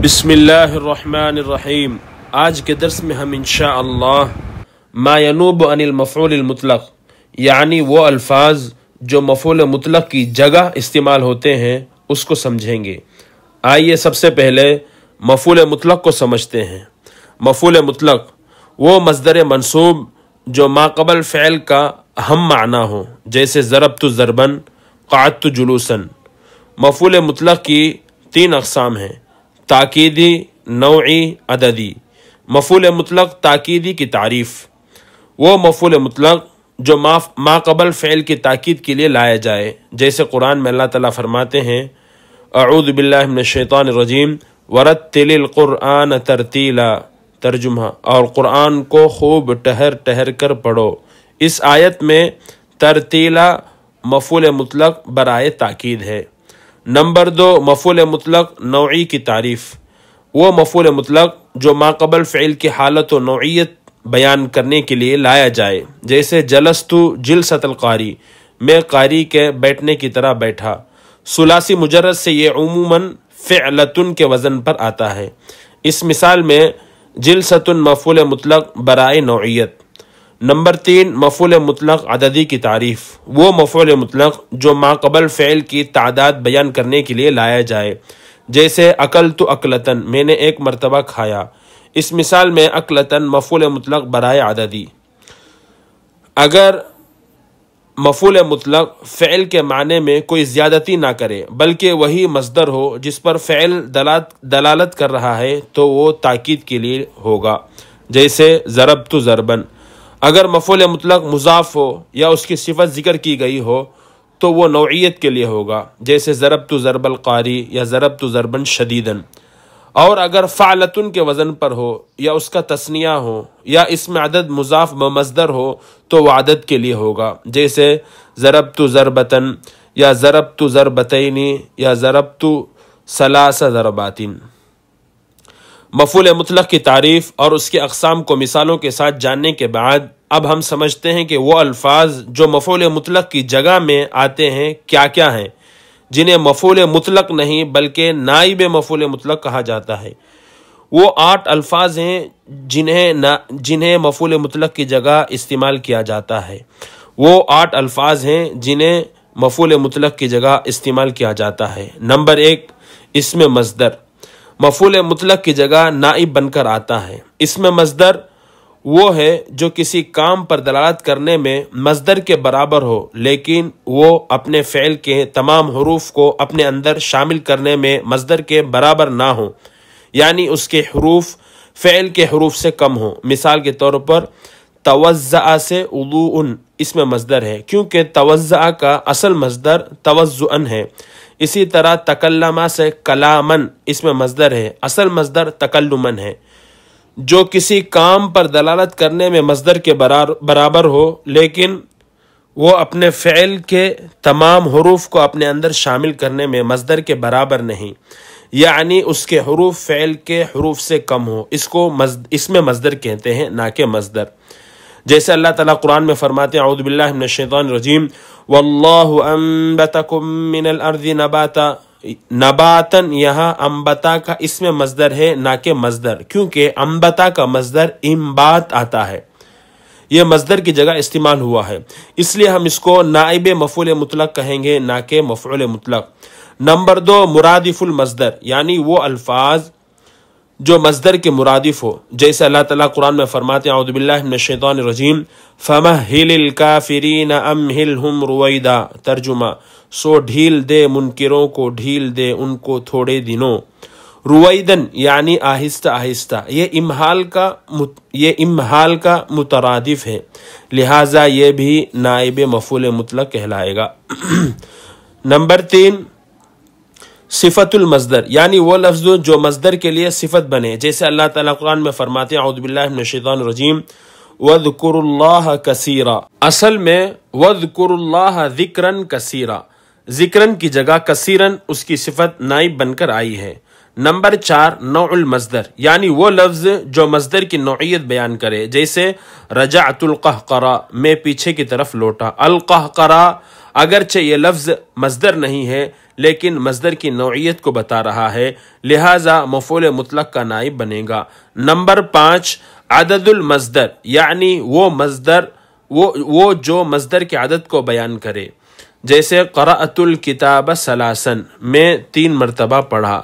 بسم اللہ الرحمن الرحیم۔ آج کے درس میں ہم انشاءاللہ ما ینوب عن المفعول المطلق یعنی وہ الفاظ جو مفعول مطلق کی جگہ استعمال ہوتے ہیں اس کو سمجھیں گے۔ آئیے سب سے پہلے مفعول مطلق کو سمجھتے ہیں۔ مفعول مطلق وہ مصدر منصوب جو ما قبل فعل کا اہم معنی ہو، جیسے ضربت ضربن، قعدت جلوسن۔ مفعول مطلق کی 3 اقسام ہیں: تاکیدی، نوعی، عددی۔ مفعول مطلق تاکیدی کی تعریف: وہ مفعول مطلق جو ما قبل فعل کی تاکید کے لیے لایا جائے، جیسے قرآن میں اللہ تعالیٰ فرماتے ہیں اعوذ باللہ من الشیطان الرجیم ورتل القرآن ترتیلا، ترجمہ، اور قرآن کو خوب ٹہر ٹہر کر پڑھو۔ اس آیت میں ترتیلا مفعول مطلق برائے تاکید ہے۔ نمبر 2، مفعول مطلق نوعی کی تعریف: وہ مفعول مطلق جو ما قبل فعل کی حالت و نوعیت بیان کرنے کے لیے لایا جائے، جیسے جلستو جلست القاری، میں قاری کے بیٹھنے کی طرح بیٹھا۔ ثلاثی مجرد سے یہ عموماً فعلتن کے وزن پر آتا ہے۔ اس مثال میں جلستن مفعول مطلق برائے نوعیت۔ نمبر 3، مفعول مطلق عددی کی تعریف: وہ مفعول مطلق جو ما قبل فعل کی تعداد بیان کرنے کے لیے لایا جائے، جیسے اکلت اکلتن، میں نے ایک مرتبہ کھایا۔ اس مثال میں اکلتن مفعول مطلق برائے عددی۔ اگر مفعول مطلق فعل کے معنی میں کوئی زیادتی نہ کرے بلکہ وہی مصدر ہو جس پر فعل دلالت کر رہا ہے تو وہ تاکید کے لیے ہوگا، جیسے ضربت ضربن۔ اگر مفعول مطلق مضاف ہو یا اس کی صفت ذکر کی گئی ہو تو وہ نوعیت کے لیے ہوگا، جیسے ضربت ضرب القاری یا ضربت ضربن شدیدن۔ اور اگر فعلتن کے وزن پر ہو یا اس کا تثنیہ ہو یا اس میں عدد مضاف بمصدر ہو تو وہ عدد کے لیے ہوگا، جیسے ضربت ضربتن یا ضربت ضربتین یا ضربت ثلاث ضرباتن۔ مفعول مطلق کی تعریف اور اس کے اقسام کو مثالوں کے ساتھ جاننے کے بعد اب ہم سمجھتے ہیں کہ وہ الفاظ جو مفعول مطلق کی جگہ میں آتے ہیں کیا کیا ہیں، جنہیں مفعول مطلق نہیں بلکہ نائب مفعول مطلق کہا جاتا ہے۔ وہ 8 الفاظ ہیں جنہیں مفعول مطلق کی جگہ استعمال کیا جاتا ہے۔ وہ 8 الفاظ ہیں جنہیں مفعول مطلق کی جگہ استعمال کیا جاتا ہے۔ نمبر 1، اسم مصدر۔ مفعول مطلق کی جگہ نائب بن کر آتا ہے۔ اسم مصدر وہ ہے جو کسی کام پر دلالت کرنے میں مصدر کے برابر ہو لیکن وہ اپنے فعل کے تمام حروف کو اپنے اندر شامل کرنے میں مصدر کے برابر نہ ہو، یعنی اس کے حروف فعل کے حروف سے کم ہوں۔ مثال کے طور پر توزع سے وضوء اسم مصدر ہے کیونکہ توزع کا اصل مصدر توزعن ہے۔ اسی طرح تکلم سے کلامن اسم مصدر ہے، اصل مصدر تکلمن ہے۔ جو کسی کام پر دلالت کرنے میں مصدر کے برابر ہو لیکن وہ اپنے فعل کے تمام حروف کو اپنے اندر شامل کرنے میں مصدر کے برابر نہیں، یعنی اس کے حروف فعل کے حروف سے کم ہو، اس کو اسم مصدر کہتے ہیں، نہ کہ مصدر۔ جیسے اللہ تعالیٰ قرآن میں فرماتے ہیں اعوذ باللہ من الشیطان الرجیم واللہ انبتکم من الارض نباتا۔ نباتن یہاں انبتا کا اسم مصدر ہے نہ کہ مصدر، کیونکہ انبتا کا مصدر انبات آتا ہے، یہ مصدر کی جگہ استعمال ہوا ہے، اس لیے ہم اس کو نائب مفعول مطلق کہیں گے نہ کہ مفعول مطلق۔ نمبر 2، مرادف المصدر، یعنی وہ الفاظ جو مصدر کے مرادف ہو، جیسے اللہ تعالیٰ قرآن میں فرماتے ہیں اعوذ باللہ من الشیطان الرجیم فمہل الکافرین امہلہم رویدا، ترجمہ، سو ڈھیل دے منکروں کو، ڈھیل دے ان کو تھوڑے دنوں۔ رویدن یعنی آہستہ آہستہ، یہ امہال کا مترادف ہے، لہٰذا یہ بھی نائب مفعول مطلق کہلائے گا۔ نمبر 3، صفت المصدر، یعنی وہ لفظ جو مصدر کے لیے صفت بنے، جیسے اللہ تعالیٰ قرآن میں فرماتے ہیں اعوذ باللہ من الشیطان الرجیم وَاذْكُرُوا اللَّهَ كَثِيرًا۔ اصل میں وَاذْكُرُوا اللَّهَ ذِكْرًا كَثِيرًا، ذکرن کی جگہ کثیرن اس کی صفت نائب بن کر آئی ہے۔ نمبر 4، نوع المصدر، یعنی وہ لفظ جو مصدر کی نوعیت بیان کرے، جیسے رجعت القہقرہ، میں پیچھے کی طرف لوٹا۔ القہقرہ اگرچہ یہ لفظ مصدر نہیں ہے لیکن مصدر کی نوعیت کو بتا رہا ہے، لہٰذا مفعول مطلق کا نائب بنے گا۔ نمبر 5، عدد المصدر، یعنی وہ جو مصدر کی عدد کو بیان کرے، جیسے قرأت الکتاب ثلاثاً، میں 3 مرتبہ پڑھا،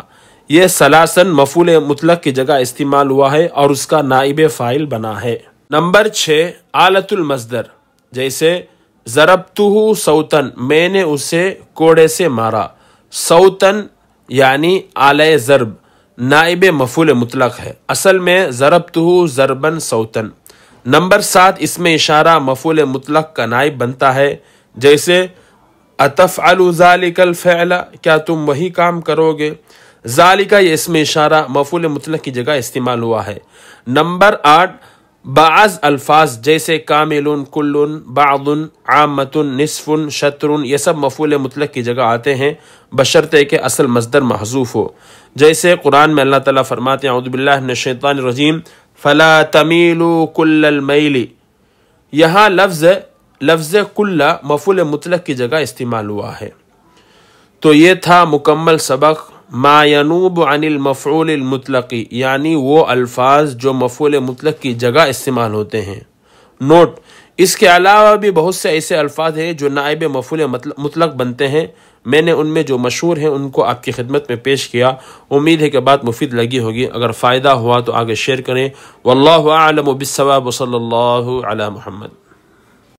یہ ثلاثاً مفعول مطلق کی جگہ استعمال ہوا ہے اور اس کا نائب فاعل بنا ہے۔ نمبر 6، آلۃ المصدر، جیسے ضربتہ صوتاً، میں نے اسے کوڑے سے مارا، صوتاً یعنی آلۂ ضرب نائب مفعول مطلق ہے، اصل میں ضربتہ ضرباً صوتاً۔ نمبر 7، اسم اشارہ مفعول مطلق کا نائب بنتا ہے، جیسے اتفعل ذلک الفعل، کیا تم وہی کام کرو گے، ذالک یہ اسم اشارہ مفعول مطلق کی جگہ استعمال ہوا ہے۔ نمبر 8، بعض الفاظ جیسے کامل، کل، بعض، عامۃ، نصف، شطر، یہ سب مفعول مطلق کی جگہ آتے ہیں بشرطے کہ اصل مصدر محذوف ہو، جیسے قرآن میں اللہ تعالیٰ فرماتے ہیں اعوذ باللہ من الشیطان الرجیم فلا تمیلوا کل المیل، یہاں لفظ کل مفعول مطلق کی جگہ استعمال ہوا ہے۔ تو یہ تھا مکمل سبق ما ینوب عن المفعول المطلق، یعنی وہ الفاظ جو مفعول مطلق کی جگہ استعمال ہوتے ہیں۔ نوٹ، اس کے علاوہ بھی بہت سے ایسے الفاظ ہیں جو نائب مفعول مطلق بنتے ہیں، میں نے ان میں جو مشہور ہیں ان کو آپ کی خدمت میں پیش کیا۔ امید ہے کہ بات مفید لگی ہوگی، اگر فائدہ ہوا تو آگے شیئر کریں۔ واللہ اعلم بالصواب، صلی اللہ علی محمد۔